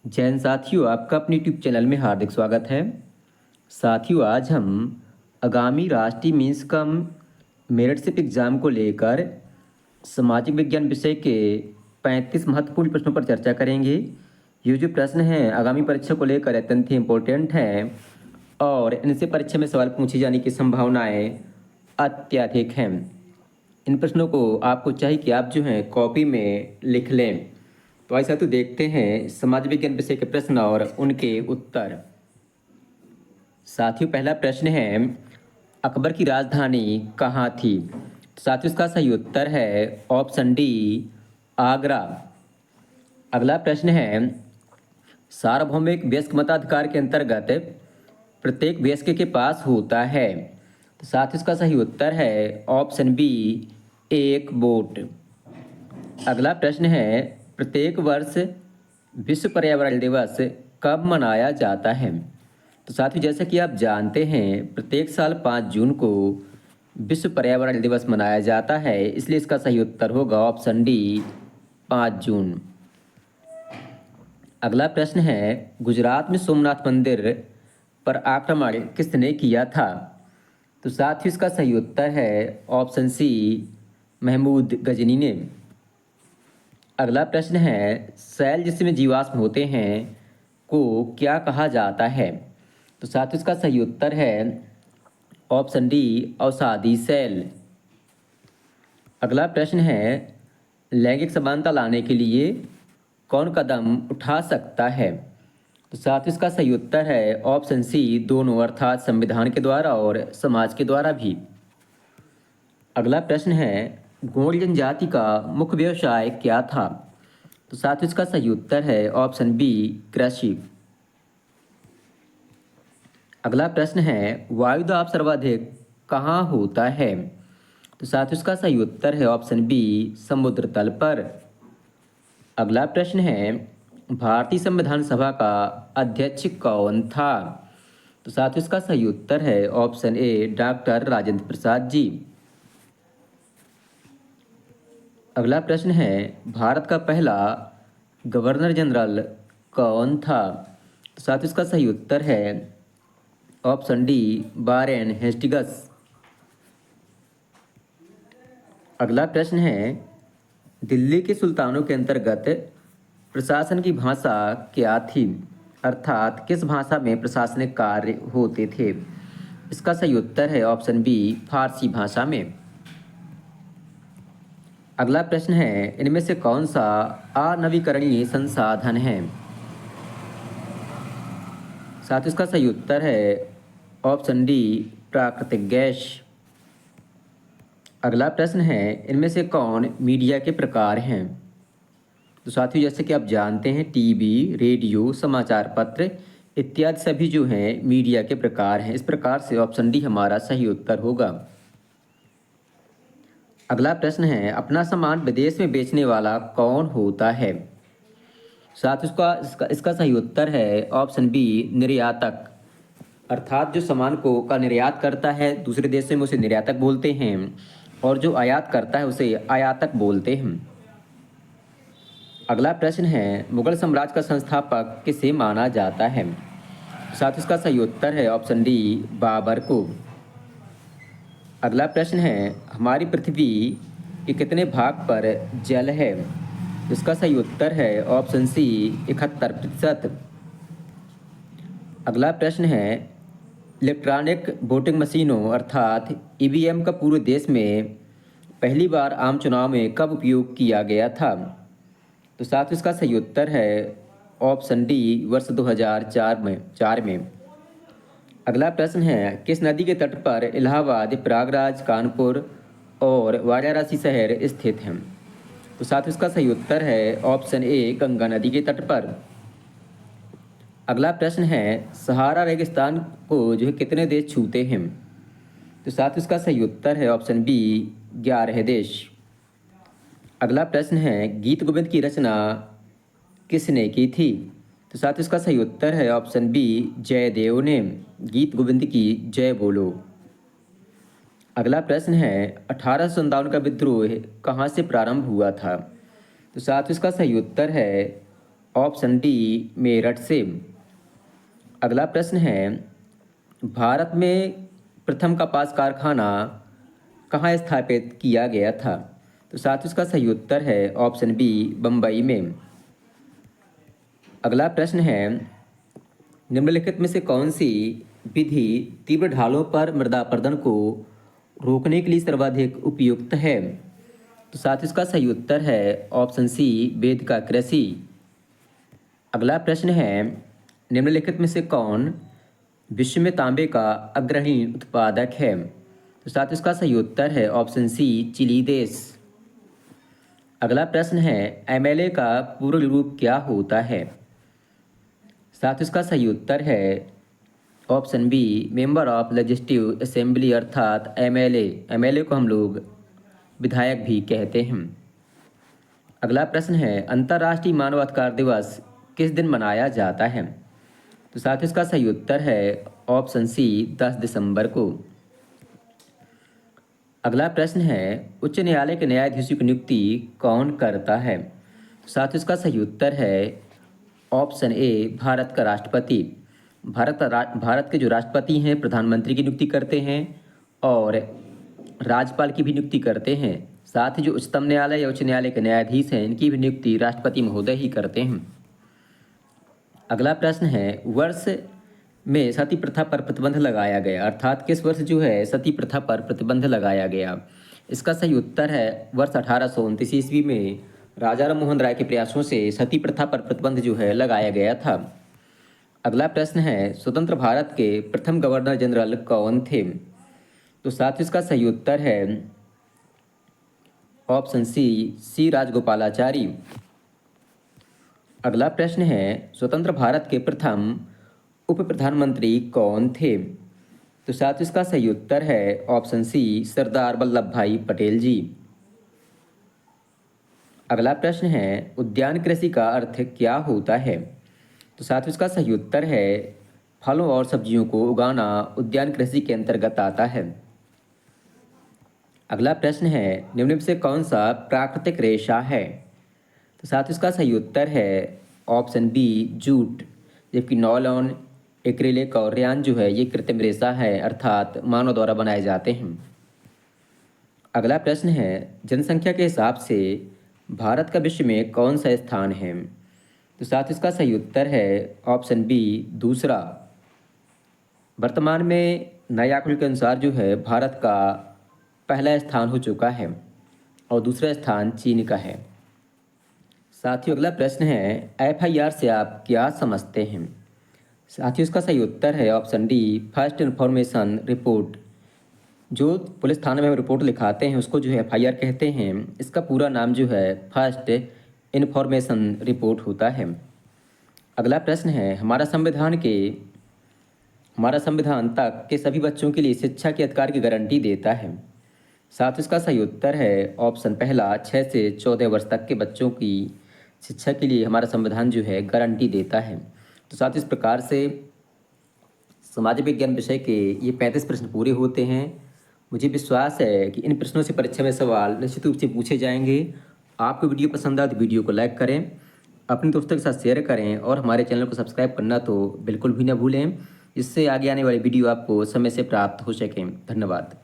जय हिंद साथियों, आपका अपने यूट्यूब चैनल में हार्दिक स्वागत है। साथियों, आज हम आगामी राष्ट्रीय मीन्स कम मेरिटशिप एग्ज़ाम को लेकर सामाजिक विज्ञान विषय के 35 महत्वपूर्ण प्रश्नों पर चर्चा करेंगे। ये जो प्रश्न हैं आगामी परीक्षा को लेकर अत्यंत ही इम्पोर्टेंट हैं और इनसे परीक्षा में सवाल पूछे जाने की संभावनाएं अत्यधिक हैं। इन प्रश्नों को आपको चाहिए कि आप जो हैं कॉपी में लिख लें। तो आइए साथियों देखते हैं समाज विज्ञान विषय के प्रश्न और उनके उत्तर। साथियों, पहला प्रश्न है, अकबर की राजधानी कहाँ थी? तो साथियों इसका सही उत्तर है ऑप्शन डी, आगरा। अगला प्रश्न है, सार्वभौमिक वयस्क मताधिकार के अंतर्गत प्रत्येक वयस्क के पास होता है। तो साथियों इसका सही उत्तर है ऑप्शन बी, एक वोट। अगला प्रश्न है, प्रत्येक वर्ष विश्व पर्यावरण दिवस कब मनाया जाता है? तो साथियों जैसा कि आप जानते हैं प्रत्येक साल 5 जून को विश्व पर्यावरण दिवस मनाया जाता है, इसलिए इसका सही उत्तर होगा ऑप्शन डी, 5 जून। अगला प्रश्न है, गुजरात में सोमनाथ मंदिर पर आक्रमण किसने किया था? तो साथियों इसका सही उत्तर है ऑप्शन सी, महमूद गजनी ने। अगला प्रश्न है, सेल जिसमें जीवाश्म होते हैं को क्या कहा जाता है? तो साथियों इसका सही उत्तर है ऑप्शन डी, अवसादी सेल। अगला प्रश्न है, लैंगिक समानता लाने के लिए कौन कदम उठा सकता है? तो साथियों इसका सही उत्तर है ऑप्शन सी, दोनों, अर्थात संविधान के द्वारा और समाज के द्वारा भी। अगला प्रश्न है, गोंड जनजाति का मुख्य व्यवसाय क्या था? तो साथियों इसका सही उत्तर है ऑप्शन बी, कृषि। अगला प्रश्न है, वायुदाब सर्वाधिक कहाँ होता है? तो साथियों इसका सही उत्तर है ऑप्शन बी, समुद्र तल पर। अगला प्रश्न है, भारतीय संविधान सभा का अध्यक्ष कौन था? तो साथियों इसका सही उत्तर है option A, doctor Rajendra Prasad ji. अगला प्रश्न है, भारत का पहला गवर्नर जनरल कौन था? तो साथियों इसका सही उत्तर है ऑप्शन डी, वारेन हेस्टिंग्स। अगला प्रश्न है, दिल्ली के सुल्तानों के अंतर्गत प्रशासन की भाषा क्या थी? अर्थात किस भाषा में प्रशासनिक कार्य होते थे? इसका सही उत्तर है ऑप्शन बी, फारसी भाषा में। अगला प्रश्न है, इनमें से कौन सा अनवीकरणीय संसाधन है? साथ ही इसका सही उत्तर है ऑप्शन डी, प्राकृतिक गैस। अगला प्रश्न है, इनमें से कौन मीडिया के प्रकार हैं? तो साथियों जैसे कि आप जानते हैं टीवी, रेडियो, समाचार पत्र इत्यादि सभी जो हैं मीडिया के प्रकार हैं। इस प्रकार से ऑप्शन डी हमारा सही उत्तर होगा। अगला प्रश्न है, अपना सामान विदेश में बेचने वाला कौन होता है? साथ इसका सही उत्तर है ऑप्शन बी, निर्यातक। अर्थात जो सामान को का निर्यात करता है दूसरे देश में उसे निर्यातक बोलते हैं और जो आयात करता है उसे आयातक बोलते हैं। अगला प्रश्न है, मुगल साम्राज्य का संस्थापक किसे माना जाता है? साथ इसका सही उत्तर है ऑप्शन डी, बाबर को। अगला प्रश्न है, हमारी पृथ्वी के कितने भाग पर जल है? इसका सही उत्तर है ऑप्शन सी, 71%। अगला प्रश्न है, इलेक्ट्रॉनिक वोटिंग मशीनों अर्थात ईवीएम का पूरे देश में पहली बार आम चुनाव में कब उपयोग किया गया था? तो साथ इसका सही उत्तर है ऑप्शन डी, वर्ष 2004 में। अगला प्रश्न है, किस नदी के तट पर इलाहाबाद, प्रयागराज, कानपुर और वाराणसी शहर स्थित हैं? तो साथ इसका सही उत्तर है ऑप्शन ए, गंगा नदी के तट पर। अगला प्रश्न है, सहारा रेगिस्तान को जो है कितने देश छूते हैं? तो साथ इसका सही उत्तर है ऑप्शन बी, 11 देश। अगला प्रश्न है, गीत गोविंद की रचना किसने की थी? तो साथ इसका सही उत्तर है ऑप्शन बी, जयदेव ने। गीत गोविंद की जय बोलो। अगला प्रश्न है, 1857 का विद्रोह कहाँ से प्रारंभ हुआ था? तो साथ इसका सही उत्तर है ऑप्शन डी मेरठ से। अगला प्रश्न है, भारत में प्रथम कपास कारखाना कहाँ स्थापित किया गया था? तो साथ ही इसका सही उत्तर है ऑप्शन बी बम्बई में। अगला प्रश्न है, निम्नलिखित में से कौन सी विधि तीव्र ढालों पर मृदा अपरदन को रोकने के लिए सर्वाधिक उपयुक्त है? तो साथ ही इसका सही उत्तर है ऑप्शन सी वेदिका कृषि। अगला प्रश्न है, निम्नलिखित में से कौन विश्व में तांबे का अग्रणी उत्पादक है? तो साथ ही इसका सही उत्तर है ऑप्शन सी चिली देश। अगला प्रश्न है, एमएलए का पूर्ण रूप क्या होता है? साथ ही इसका सही उत्तर है option B member of legislative assembly अर्थात एमएलए। एमएलए को हम लोग विधायक भी कहते हैं। अगला प्रश्न है, अंतर्राष्ट्रीय मानवाधिकार दिवस किस दिन मनाया जाता है? तो साथ ही इसका सही उत्तर है ऑप्शन सी 10 दिसंबर को। अगला प्रश्न है, उच्च न्यायालय के न्यायाधीशों की नियुक्ति कौन करता है? साथ ही इसका सही उत्तर है ऑप्शन ए भारत का राष्ट्रपति। भारत के जो राष्ट्रपति हैं प्रधानमंत्री की नियुक्ति करते हैं और राज्यपाल की भी नियुक्ति करते हैं। साथ ही जो उच्चतम न्यायालय या उच्च न्यायालय के न्यायाधीश हैं इनकी भी नियुक्ति राष्ट्रपति महोदय ही करते हैं। अगला प्रश्न है, वर्ष में सती प्रथा पर प्रतिबंध लगाया गया अर्थात किस वर्ष जो है सती प्रथा पर प्रतिबंध लगाया गया? इसका सही उत्तर है वर्ष 1829 ईस्वी में राजा राम मोहन राय के प्रयासों से सती प्रथा पर प्रतिबंध जो है लगाया गया था। अगला प्रश्न है, स्वतंत्र भारत के प्रथम गवर्नर जनरल कौन थे? तो साथ ही इसका सही उत्तर है ऑप्शन सी राजगोपालाचारी। अगला प्रश्न है, स्वतंत्र भारत के प्रथम उप प्रधानमंत्री कौन थे? तो साथ ही इसका सही उत्तर है ऑप्शन सी सरदार वल्लभ भाई पटेल जी। अगला प्रश्न है, उद्यान कृषि का अर्थ क्या होता है? तो साथ ही इसका सही उत्तर है फलों और सब्जियों को उगाना उद्यान कृषि के अंतर्गत आता है। अगला प्रश्न है, निम्न में से कौन सा प्राकृतिक रेशा है? तो साथ ही इसका सही उत्तर है ऑप्शन बी जूट, जबकि नॉयलॉन, एक्रिलिक और रेयान जो है ये कृत्रिम रेशा है अर्थात मानव द्वारा बनाए जाते हैं। अगला प्रश्न है, जनसंख्या के हिसाब से भारत का विश्व में कौन सा स्थान है? तो साथ ही इसका सही उत्तर है ऑप्शन बी दूसरा। वर्तमान में नए आंकड़ों के अनुसार जो है भारत का पहला स्थान हो चुका है और दूसरा स्थान चीन का है। साथियों अगला प्रश्न है, एफआईआर से आप क्या समझते हैं? साथियों इसका सही उत्तर है option D first information report. जो पुलिस थाने में हम रिपोर्ट लिखाते हैं उसको जो है एफआईआर कहते हैं। इसका पूरा नाम जो है फर्स्ट इन्फॉर्मेशन रिपोर्ट होता है। अगला प्रश्न है, हमारा संविधान तक के सभी बच्चों के लिए शिक्षा के अधिकार की गारंटी देता है। साथ इसका सही उत्तर है ऑप्शन पहला 6 से 14 वर्ष तक के बच्चों की शिक्षा के लिए हमारा संविधान जो है गारंटी देता है। तो साथ इस प्रकार से समाज विज्ञान विषय के ये 35 प्रश्न पूरे होते हैं। मुझे विश्वास है कि इन प्रश्नों से परीक्षा में सवाल निश्चित रूप से पूछे जाएंगे। आपको वीडियो पसंद आए तो वीडियो को लाइक करें, अपने दोस्तों के साथ शेयर करें और हमारे चैनल को सब्सक्राइब करना तो बिल्कुल भी ना भूलें, इससे आगे आने वाली वीडियो आपको समय से प्राप्त हो सकें। धन्यवाद।